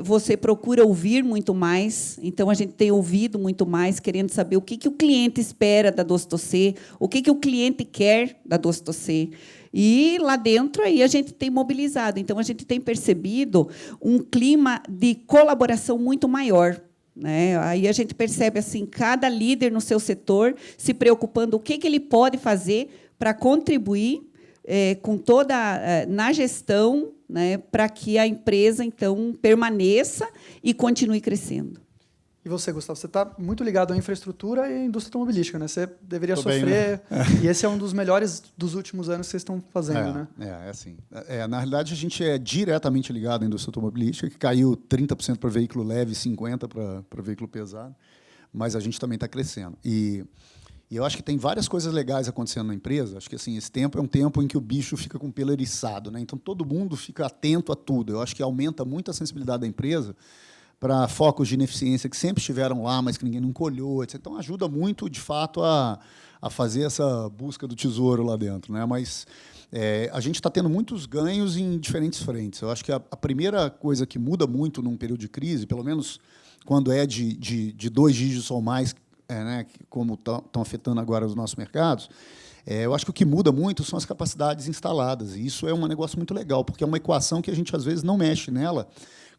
[SPEAKER 2] você procura ouvir muito mais. Então, a gente tem ouvido muito mais, querendo saber o que o cliente espera da 12doC, o que o cliente quer da 12doC. E lá dentro aí a gente tem mobilizado. Então, a gente tem percebido um clima de colaboração muito maior, né? Aí a gente percebe assim, cada líder no seu setor se preocupando o que ele pode fazer para contribuir com toda na gestão, né, para que a empresa então permaneça e continue crescendo.
[SPEAKER 1] E você, Gustavo, você está muito ligado à infraestrutura e à indústria automobilística, né? Você deveria sofrer,
[SPEAKER 3] bem, né?
[SPEAKER 1] E esse é um dos melhores dos últimos anos que vocês estão fazendo, né?
[SPEAKER 3] Assim. Na realidade, a gente é diretamente ligado à indústria automobilística, que caiu 30% para veículo leve e 50% para veículo pesado, mas a gente também está crescendo. E eu acho que tem várias coisas legais acontecendo na empresa. Acho que assim, esse tempo é um tempo em que o bicho fica com o pelo eriçado, né? Então, todo mundo fica atento a tudo. Eu acho que aumenta muito a sensibilidade da empresa para focos de ineficiência que sempre estiveram lá, mas que ninguém nunca olhou, etc. Então, ajuda muito, de fato, a fazer essa busca do tesouro lá dentro, né? Mas a gente está tendo muitos ganhos em diferentes frentes. Eu acho que a primeira coisa que muda muito num período de crise, pelo menos quando é de 2 dígitos ou mais, né, como estão afetando agora os nossos mercados, eu acho que o que muda muito são as capacidades instaladas. E isso é um negócio muito legal, porque é uma equação que a gente, às vezes, não mexe nela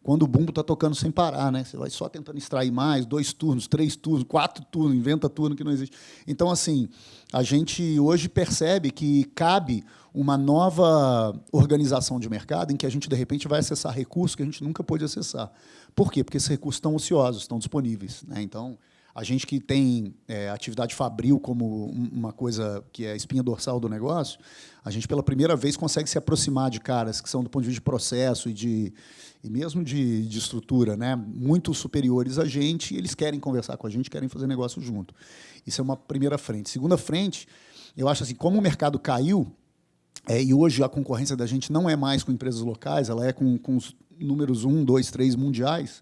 [SPEAKER 3] quando o bumbo está tocando sem parar, né? Você vai só tentando extrair mais, 2 turnos, 3 turnos, 4 turnos, inventa turno que não existe. Então, assim, a gente hoje percebe que cabe uma nova organização de mercado em que a gente, de repente, vai acessar recursos que a gente nunca pôde acessar. Por quê? Porque esses recursos estão ociosos, estão disponíveis, né? Então, a gente que tem atividade fabril como uma coisa que é a espinha dorsal do negócio, a gente, pela primeira vez, consegue se aproximar de caras que são, do ponto de vista de processo e mesmo de estrutura, né, muito superiores a gente, e eles querem conversar com a gente, querem fazer negócio junto. Isso é uma primeira frente. Segunda frente, eu acho assim, como o mercado caiu, e hoje a concorrência da gente não é mais com empresas locais, ela é com os números 1, 2, 3 mundiais,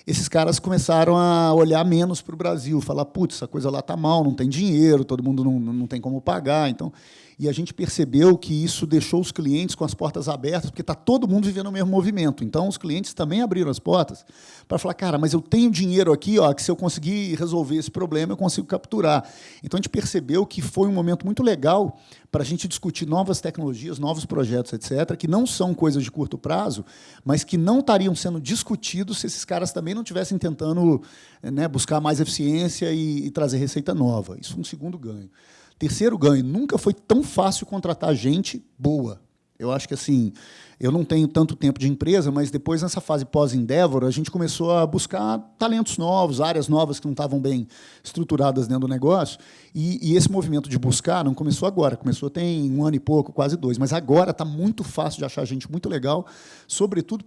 [SPEAKER 3] esses caras começaram a olhar menos para o Brasil, falar, putz, essa coisa lá está mal, não tem dinheiro, todo mundo não tem como pagar. Então, e a gente percebeu que isso deixou os clientes com as portas abertas, porque está todo mundo vivendo o mesmo movimento. Então, os clientes também abriram as portas para falar, cara, mas eu tenho dinheiro aqui, ó, que se eu conseguir resolver esse problema, eu consigo capturar. Então, a gente percebeu que foi um momento muito legal para a gente discutir novas tecnologias, novos projetos, etc., que não são coisas de curto prazo, mas que não estariam sendo discutidos se esses caras também não estivessem tentando, né, buscar mais eficiência e trazer receita nova. Isso é um segundo ganho. Terceiro ganho, nunca foi tão fácil contratar gente boa. Eu acho que assim, eu não tenho tanto tempo de empresa, mas depois, nessa fase pós-Endeavor, a gente começou a buscar talentos novos, áreas novas que não estavam bem estruturadas dentro do negócio. E esse movimento de buscar não começou agora, começou tem 1 ano e pouco, quase 2. Mas agora está muito fácil de achar gente muito legal, sobretudo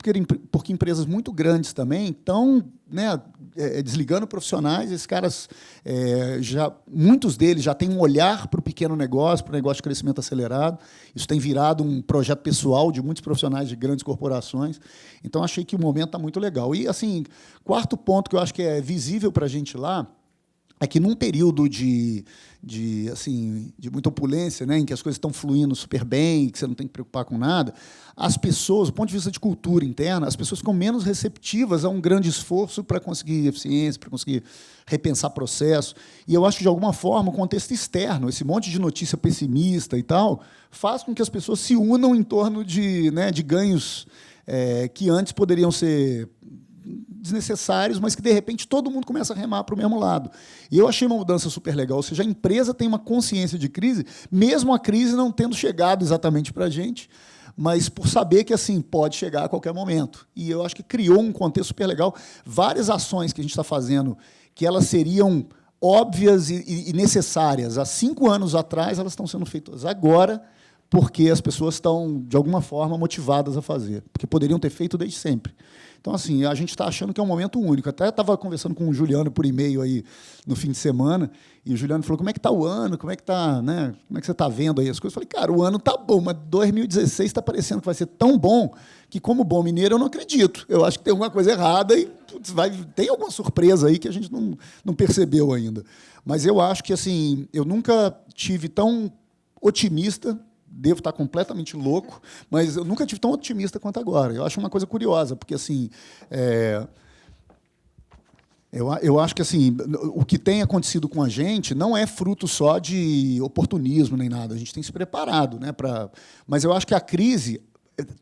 [SPEAKER 3] porque empresas muito grandes também estão, né, desligando profissionais. Esses caras, muitos deles já têm um olhar para o pequeno negócio, para o negócio de crescimento acelerado. Isso tem virado um projeto pessoal de muitos profissionais de grandes corporações. Então, achei que o momento está muito legal. E, assim, quarto ponto que eu acho que é visível para a gente lá, é que num período assim, de muita opulência, né, em que as coisas estão fluindo super bem, que você não tem que preocupar com nada, as pessoas, do ponto de vista de cultura interna, as pessoas ficam menos receptivas a um grande esforço para conseguir eficiência, para conseguir repensar processo. E eu acho que, de alguma forma, o contexto externo, esse monte de notícia pessimista e tal, faz com que as pessoas se unam em torno de, né, de ganhos que antes poderiam ser desnecessários, mas que, de repente, todo mundo começa a remar para o mesmo lado. E eu achei uma mudança super legal. Ou seja, a empresa tem uma consciência de crise, mesmo a crise não tendo chegado exatamente para a gente, mas por saber que assim pode chegar a qualquer momento. E eu acho que criou um contexto super legal. Várias ações que a gente está fazendo, que elas seriam óbvias e necessárias há 5 anos atrás, elas estão sendo feitas agora, porque as pessoas estão, de alguma forma, motivadas a fazer, porque poderiam ter feito desde sempre. Então, assim, a gente está achando que é um momento único. Até estava conversando com o Juliano por e-mail aí no fim de semana, e o Juliano falou, como é que está o ano, como é que tá, né? Como é que você está vendo aí as coisas? Eu falei, cara, o ano está bom, mas 2016 está parecendo que vai ser tão bom que, como bom mineiro, eu não acredito. Eu acho que tem alguma coisa errada e putz, tem alguma surpresa aí que a gente não percebeu ainda. Mas eu acho que, assim, eu nunca tive tão otimista. Devo estar completamente louco, mas eu nunca tive tão otimista quanto agora. Eu acho uma coisa curiosa, porque assim, eu acho que assim, o que tem acontecido com a gente não é fruto só de oportunismo nem nada. A gente tem se preparado, né, mas eu acho que a crise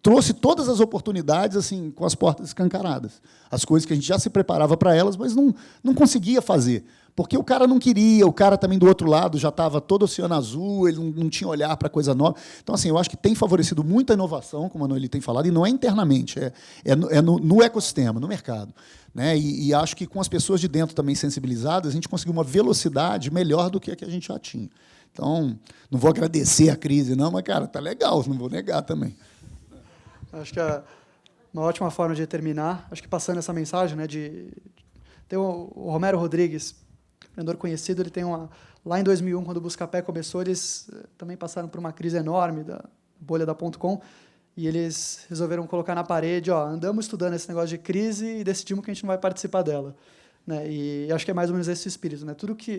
[SPEAKER 3] trouxe todas as oportunidades assim com as portas escancaradas. As coisas que a gente já se preparava para elas, mas não conseguia fazer. Porque o cara não queria, o cara também do outro lado já estava todo oceano azul, ele não tinha olhar para coisa nova. Então, assim, eu acho que tem favorecido muita inovação, como a Noeli tem falado, e não é internamente, no ecossistema, no mercado. Né? E acho que com as pessoas de dentro também sensibilizadas, a gente conseguiu uma velocidade melhor do que a gente já tinha. Então, não vou agradecer a crise, não, mas, cara, tá legal, não vou negar também.
[SPEAKER 1] Acho que é uma ótima forma de terminar. Acho que passando essa mensagem, né, tem o Romero Rodrigues, empreendedor conhecido, ele tem lá em 2001, quando o Buscapé começou, eles também passaram por uma crise enorme da bolha da .com, e eles resolveram colocar na parede, andamos estudando esse negócio de crise e decidimos que a gente não vai participar dela. Né? E acho que é mais ou menos esse espírito. Né?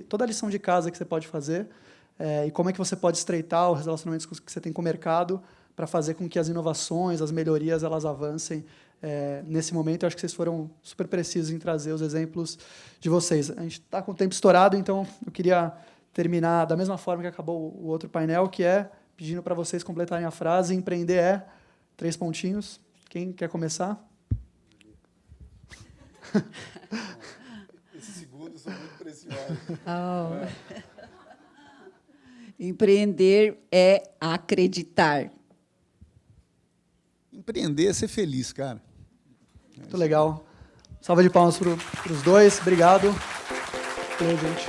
[SPEAKER 1] Toda a lição de casa que você pode fazer e como é que você pode estreitar os relacionamentos que você tem com o mercado para fazer com que as inovações, as melhorias, elas avancem. Nesse momento, eu acho que vocês foram super precisos em trazer os exemplos de vocês. A gente está com o tempo estourado, então eu queria terminar da mesma forma que acabou o outro painel, que é pedindo para vocês completarem a frase, empreender é 3 pontinhos. Quem quer começar?
[SPEAKER 3] Esses segundos são muito preciosos.
[SPEAKER 2] Empreender é acreditar.
[SPEAKER 3] Empreender é ser feliz, cara.
[SPEAKER 1] Muito legal. Salva de palmas para os dois. Obrigado. Valeu, gente.